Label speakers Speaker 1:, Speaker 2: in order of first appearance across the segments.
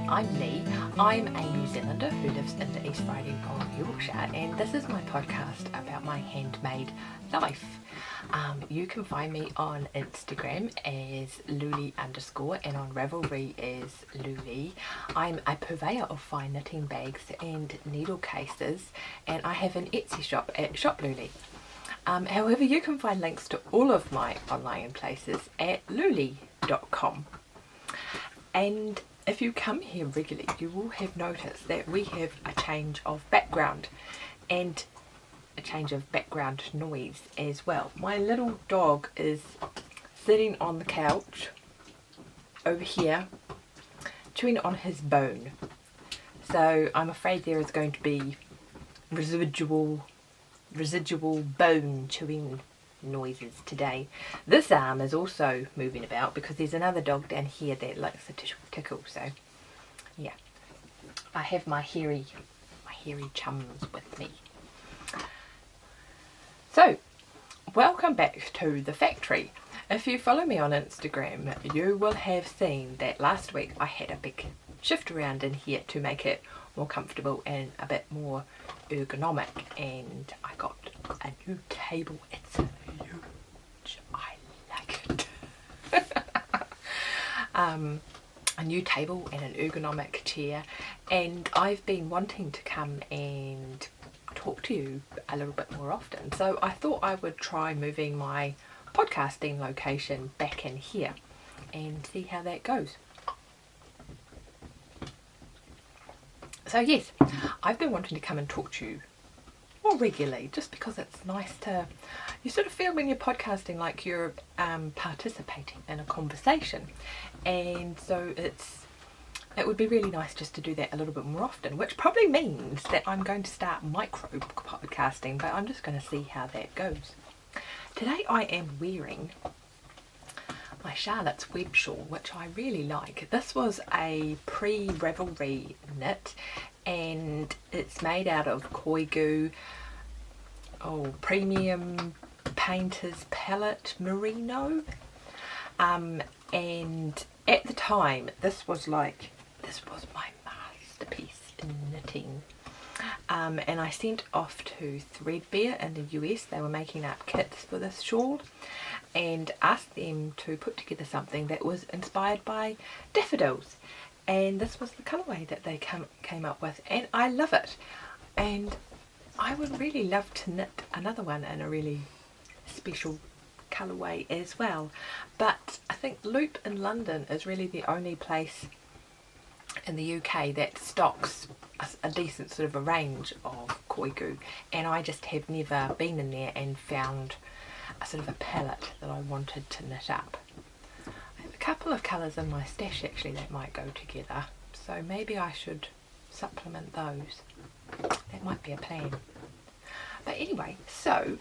Speaker 1: I'm Lee. I'm a New Zealander who lives in the East Riding of Yorkshire, and this is my podcast about my handmade life. You can find me on Instagram as louleigh_, and on Ravelry as louleigh. I'm a purveyor of fine knitting bags and needle cases, and I have an Etsy shop at Shop Louleigh. However, you can find links to all of my online places at louleigh.com. And if you come here regularly, you will have noticed that we have a change of background and a change of background noise as well. My little dog is sitting on the couch over here chewing on his bone. So I'm afraid there is going to be residual bone chewing noises today. This arm is also moving about because there's another dog down here that likes to tickle. So yeah, I have my hairy chums with me. So welcome back to the factory. If you follow me on Instagram, you will have seen that last week I had a big shift around in here to make it more comfortable and a bit more ergonomic, and I got a new table. It's huge. I like it. A new table and an ergonomic chair, and I've been wanting to come and talk to you a little bit more often, so I thought I would try moving my podcasting location back in here and see how that goes. So yes, I've been wanting to come and talk to you more regularly, just because it's nice to, you sort of feel when you're podcasting like you're participating in a conversation, and so it would be really nice just to do that a little bit more often, which probably means that I'm going to start micro podcasting, but I'm just going to see how that goes. Today I am wearing my Charlotte's Web shawl, which I really like. This was a pre-Ravelry knit, and it's made out of Chiaogoo premium painter's palette merino, and at the time this was my masterpiece in knitting. And I sent off to Threadbare in the US. They were making up kits for this shawl, and asked them to put together something that was inspired by daffodils, and this was the colourway that they came up with, and I love it, and I would really love to knit another one in a really special colourway as well. But I think Loop in London is really the only place in the UK that stocks a decent sort of a range of Chiaogoo, and I just have never been in there and found a sort of a palette that I wanted to knit up. I have a couple of colours in my stash actually that might go together, so maybe I should supplement those. That might be a plan. But anyway, so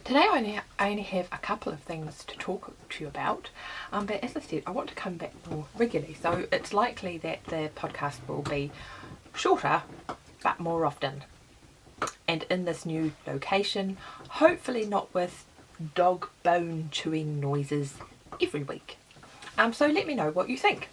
Speaker 1: today I only have a couple of things to talk to you about, but as I said, I want to come back more regularly, so it's likely that the podcast will be shorter but more often, and in this new location, hopefully not with dog bone chewing noises every week. So let me know what you think.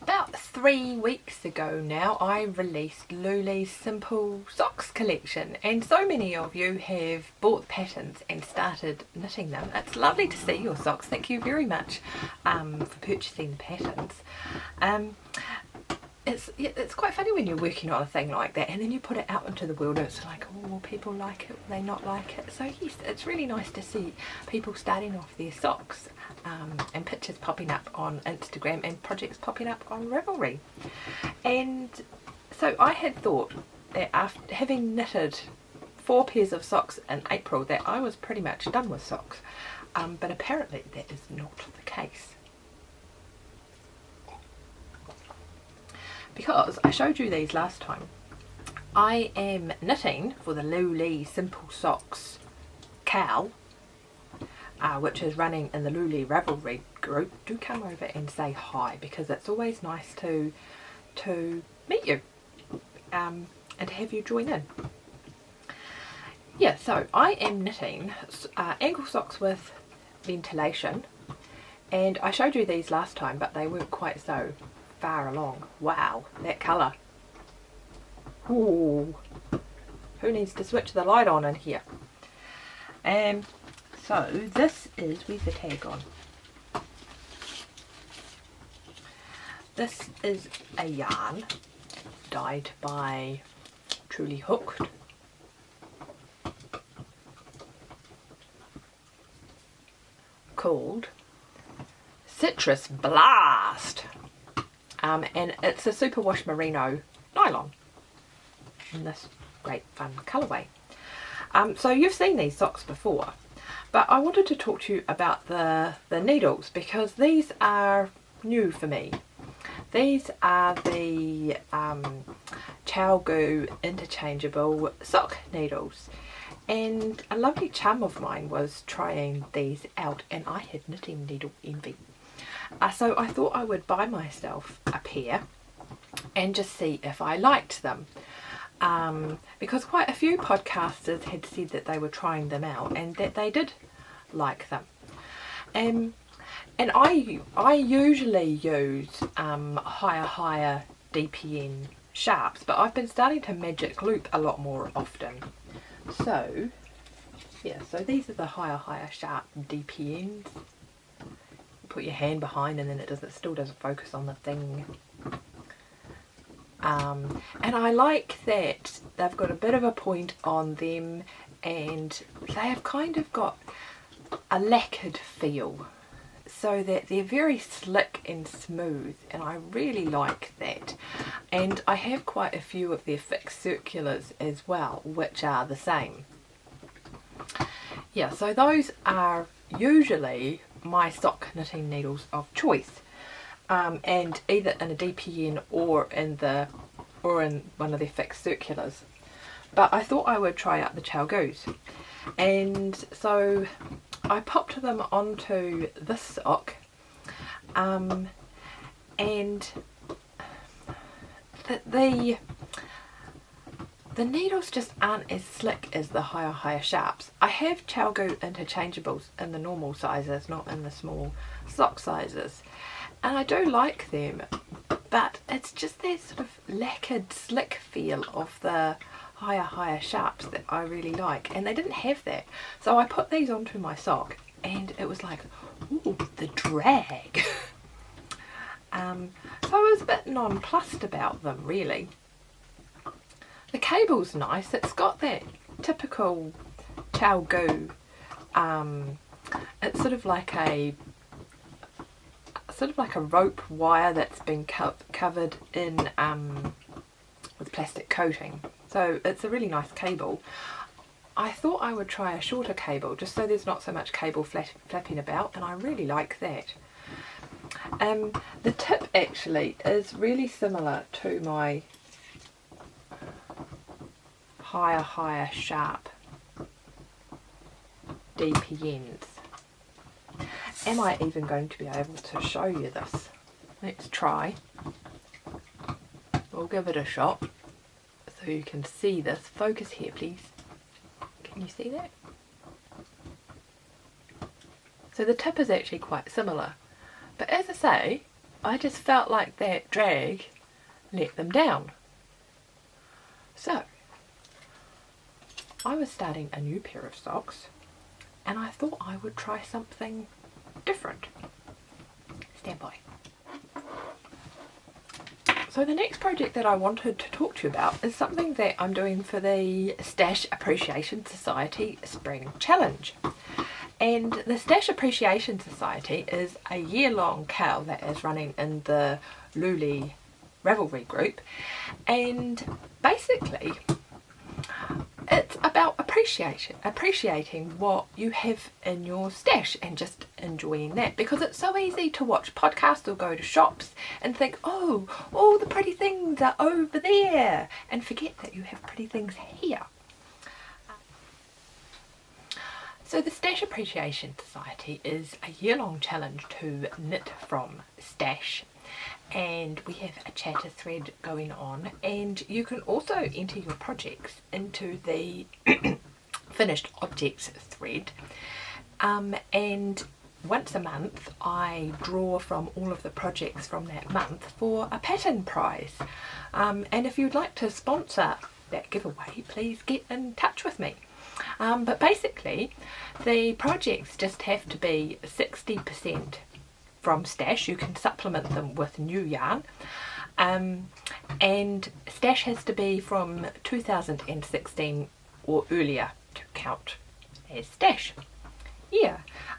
Speaker 1: About 3 weeks ago now, I released Louleigh's Simple Socks collection, and so many of you have bought patterns and started knitting them. It's lovely to see your socks. Thank you very much for purchasing the patterns. It's quite funny when you're working on a thing like that and then you put it out into the world and it's like, oh, will people like it, will they not like it? So yes, it's really nice to see people starting off their socks, and pictures popping up on Instagram and projects popping up on Ravelry. And so I had thought that after having knitted 4 pairs of socks in April that I was pretty much done with socks, but apparently that is not the case. Because I showed you these last time, I am knitting for the Louleigh Simple Socks Cal, which is running in the Louleigh Ravelry group. Do come over and say hi, because it's always nice to meet you and to have you join in. Yeah, so I am knitting ankle socks with ventilation, and I showed you these last time but they weren't quite so far along. Wow, that colour. Ooh, who needs to switch the light on in here? So this is, where's the tag on? This is a yarn dyed by Truly Hooked. Called Citrus Blast. And it's a superwash merino nylon in this great fun colourway. So you've seen these socks before, but I wanted to talk to you about the needles because these are new for me. These are the Chiaogoo Interchangeable sock needles, and a lovely chum of mine was trying these out and I had knitting needle envy. So I thought I would buy myself a pair and just see if I liked them. Because quite a few podcasters had said that they were trying them out and that they did like them. And I usually use Hiya DPN sharps, but I've been starting to magic loop a lot more often. So yeah, so these are the Hiya sharp DPNs. Put your hand behind and then it still doesn't focus on the thing. And I like that they've got a bit of a point on them and they have kind of got a lacquered feel, so that they're very slick and smooth, and I really like that. And I have quite a few of their fixed circulars as well, which are the same. Yeah, so those are usually my sock knitting needles of choice, and either in a DPN or in one of their fixed circulars. But I thought I would try out the Chiaogoos, and so I popped them onto this sock, and the needles just aren't as slick as the Hiya sharps. I have Chiaogoo Interchangeables in the normal sizes, not in the small sock sizes, and I do like them, but it's just that sort of lacquered slick feel of the Hiya sharps that I really like, and they didn't have that. So I put these onto my sock and it was like, ooh, the drag. So I was a bit nonplussed about them really. The cable's nice, it's got that typical Chiaogoo, it's sort of like a rope wire that's been covered in with plastic coating. So it's a really nice cable. I thought I would try a shorter cable just so there's not so much cable flapping about, and I really like that. The tip actually is really similar to my Hiya sharp DPNs. Am I even going to be able to show you this? Let's try. We'll give it a shot so you can see this. Focus here please. Can you see that? So the tip is actually quite similar, but as I say, I just felt like that drag let them down. So I was starting a new pair of socks and I thought I would try something different. Stand by. So the next project that I wanted to talk to you about is something that I'm doing for the Stash Appreciation Society Spring Challenge. And the Stash Appreciation Society is a year-long KAL that is running in the louleigh Ravelry group, and basically it's about appreciating what you have in your stash and just enjoying that, because it's so easy to watch podcasts or go to shops and think, oh, all the pretty things are over there, and forget that you have pretty things here. So the Stash Appreciation Society is a year-long challenge to knit from stash, and we have a chatter thread going on, and you can also enter your projects into the finished objects thread, and once a month I draw from all of the projects from that month for a pattern prize. And if you'd like to sponsor that giveaway, please get in touch with me. But basically the projects just have to be 60% from stash. You can supplement them with new yarn, and stash has to be from 2016 or earlier to count as stash. Yeah,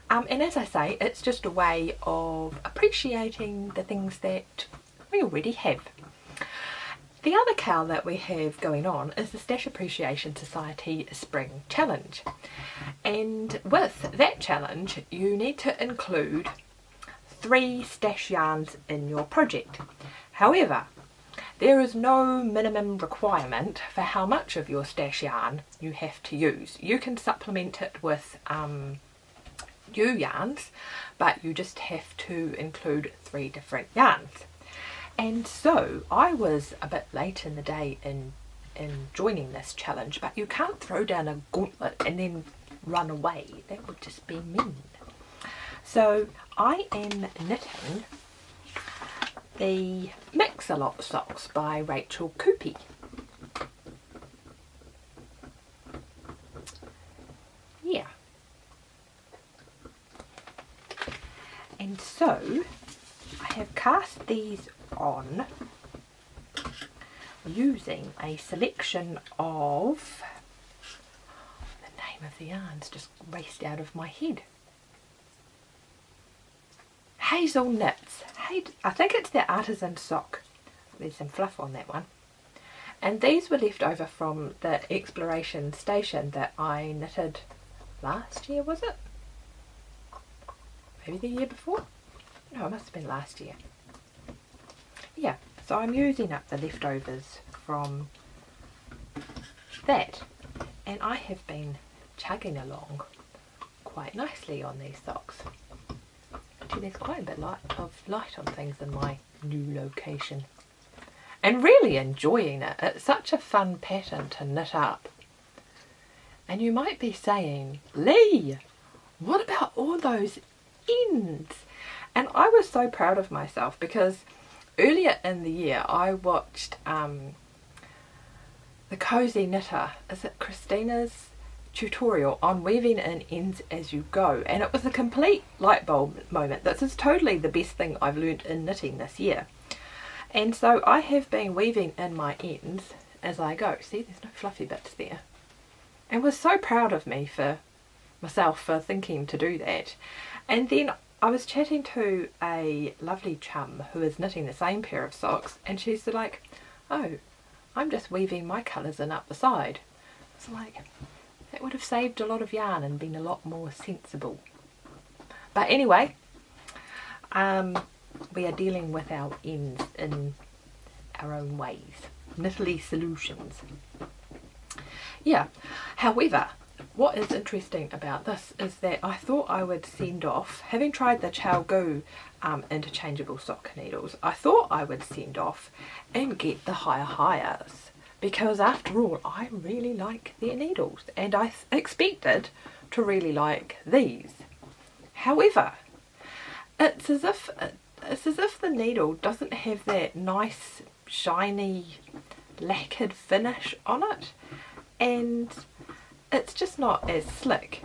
Speaker 1: and as I say, it's just a way of appreciating the things that we already have. The other cow that we have going on is the Stash Appreciation Society Spring Challenge. And with that challenge, you need to include 3 stash yarns in your project. However, there is no minimum requirement for how much of your stash yarn you have to use. You can supplement it with new yarns, but you just have to include 3 different yarns. And so I was a bit late in the day in joining this challenge, but you can't throw down a gauntlet and then run away. That would just be mean. So I am knitting the Mix-a-Lot socks by Rachel Coopy. Yeah. And so I have cast these on using a selection of, the name of the yarns just raced out of my head. Hazel Knits. I think it's the Artisan sock. There's some fluff on that one. And these were left over from the exploration station that I knitted last year, was it? Maybe the year before? No, it must have been last year. Yeah, so I'm using up the leftovers from that, and I have been chugging along quite nicely on these socks. Actually, there's quite a bit of light on things in my new location, and really enjoying it. It's such a fun pattern to knit up. And you might be saying, Lee, what about all those ends? And I was so proud of myself because earlier in the year I watched the Cozy Knitter, is it Christina's tutorial on weaving in ends as you go, and it was a complete light bulb moment. This is totally the best thing I've learned in knitting this year. And so I have been weaving in my ends as I go. See, there's no fluffy bits there. And was so proud of myself for thinking to do that. And then I was chatting to a lovely chum who is knitting the same pair of socks, and she's like, oh, I'm just weaving my colours in up the side. It's like, that would have saved a lot of yarn and been a lot more sensible. But anyway, we are dealing with our ends in our own ways. Knitterly solutions. Yeah, however, what is interesting about this is that I thought I would send off, having tried the Chiaogoo interchangeable sock needles, I thought I would send off and get the Hiyas, because after all I really like their needles and I expected to really like these. However, it's as if the needle doesn't have that nice shiny lacquered finish on it, and it's just not as slick.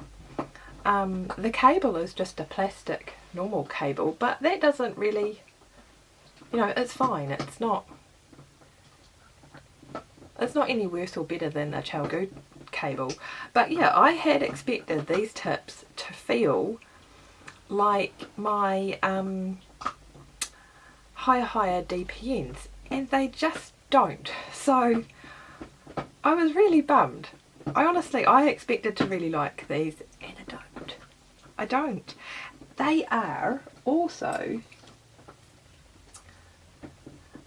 Speaker 1: The cable is just a plastic normal cable, but that doesn't really, you know, it's fine. It's not any worse or better than a Chiaogoo cable. But yeah, I had expected these tips to feel like my Hiya DPNs, and they just don't. So I was really bummed. I expected to really like these, and I don't. They are also,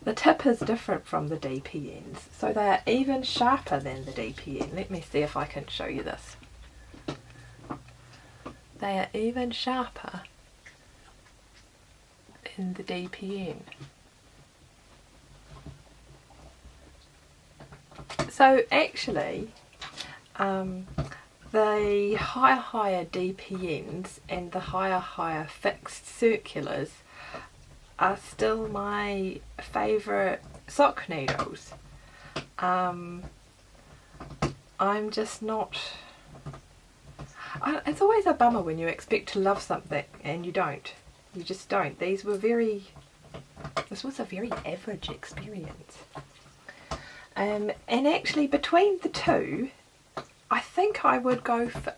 Speaker 1: the tip is different from the DPNs, so they are even sharper than the DPN. Let me see if I can show you this. They are even sharper than the DPN. So actually, the Hiya DPNs and the Hiya fixed circulars are still my favourite sock needles. I'm just not... it's always a bummer when you expect to love something and you don't. You just don't. This was a very average experience. And actually between the two, I think I would go for,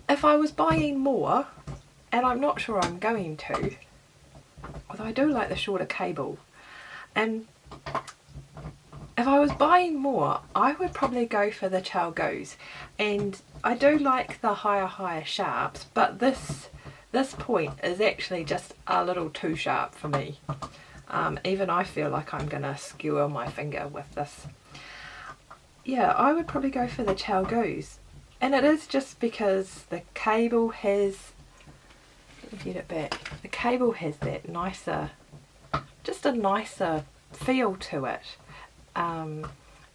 Speaker 1: if I was buying more, and I'm not sure I'm going to, although I do like the shorter cable, and if I was buying more, I would probably go for the Chiaogoos. And I do like the Hiya sharps, but this point is actually just a little too sharp for me. Even I feel like I'm going to skewer my finger with this. Yeah, I would probably go for the Chiaogoos. And it is just because the cable has... Let me get it back. The cable has that nicer... just a nicer feel to it.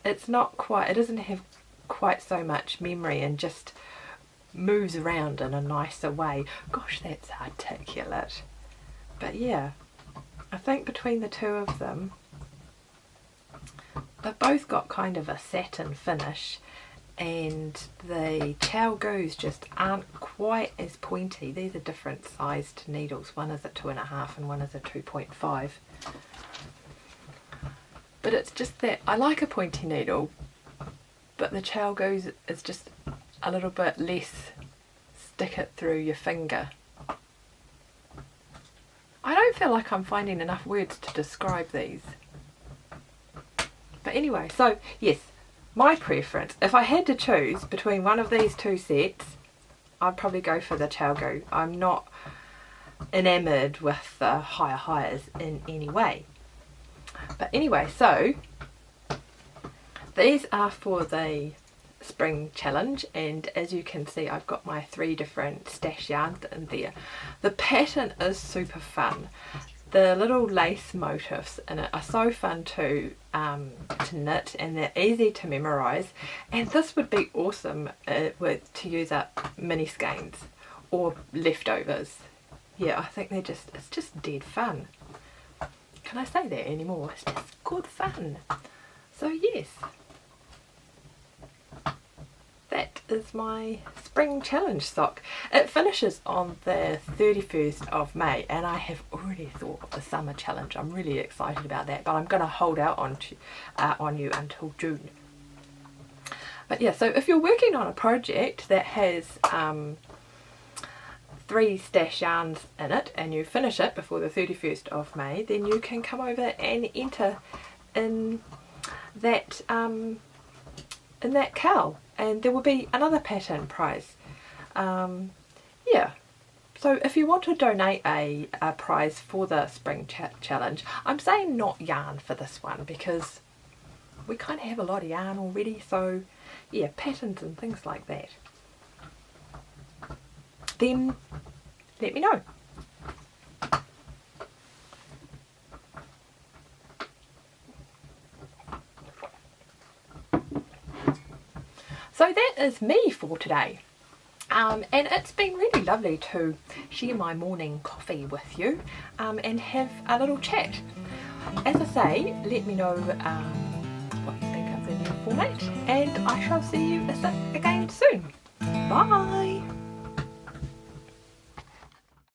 Speaker 1: It's not quite... it doesn't have quite so much memory and just moves around in a nicer way. Gosh, that's articulate. But yeah, I think between the two of them, they've both got kind of a satin finish, and the Chiaogoos just aren't quite as pointy. These are different sized needles. One is a 2.5 and one is a 2.5. But it's just that I like a pointy needle, but the Chiaogoos is just a little bit less stick it through your finger. I don't feel like I'm finding enough words to describe these. But anyway, so yes, my preference, if I had to choose between one of these two sets, I'd probably go for the Chiaogoo. I'm not enamoured with the Hiyas in any way. But anyway, so these are for the spring challenge, and as you can see I've got my 3 different stash yarns in there. The pattern is super fun. The little lace motifs in it are so fun to knit, and they're easy to memorise, and this would be awesome to use up mini skeins or leftovers. Yeah, I think it's just dead fun. Can I say that anymore? It's just good fun. So yes, that is my spring challenge sock. It finishes on the 31st of May, and I have already thought of the summer challenge. I'm really excited about that, but I'm going to hold out on you until June. But yeah, so if you're working on a project that has 3 stash yarns in it and you finish it before the 31st of May, then you can come over and enter in that cowl, and there will be another pattern prize. Yeah, so if you want to donate a prize for the spring challenge, I'm saying not yarn for this one because we kind of have a lot of yarn already, so yeah, patterns and things like that. Then let me know. So that is me for today, and it's been really lovely to share my morning coffee with you and have a little chat. As I say, let me know what you think of the new format, and I shall see you again soon. Bye!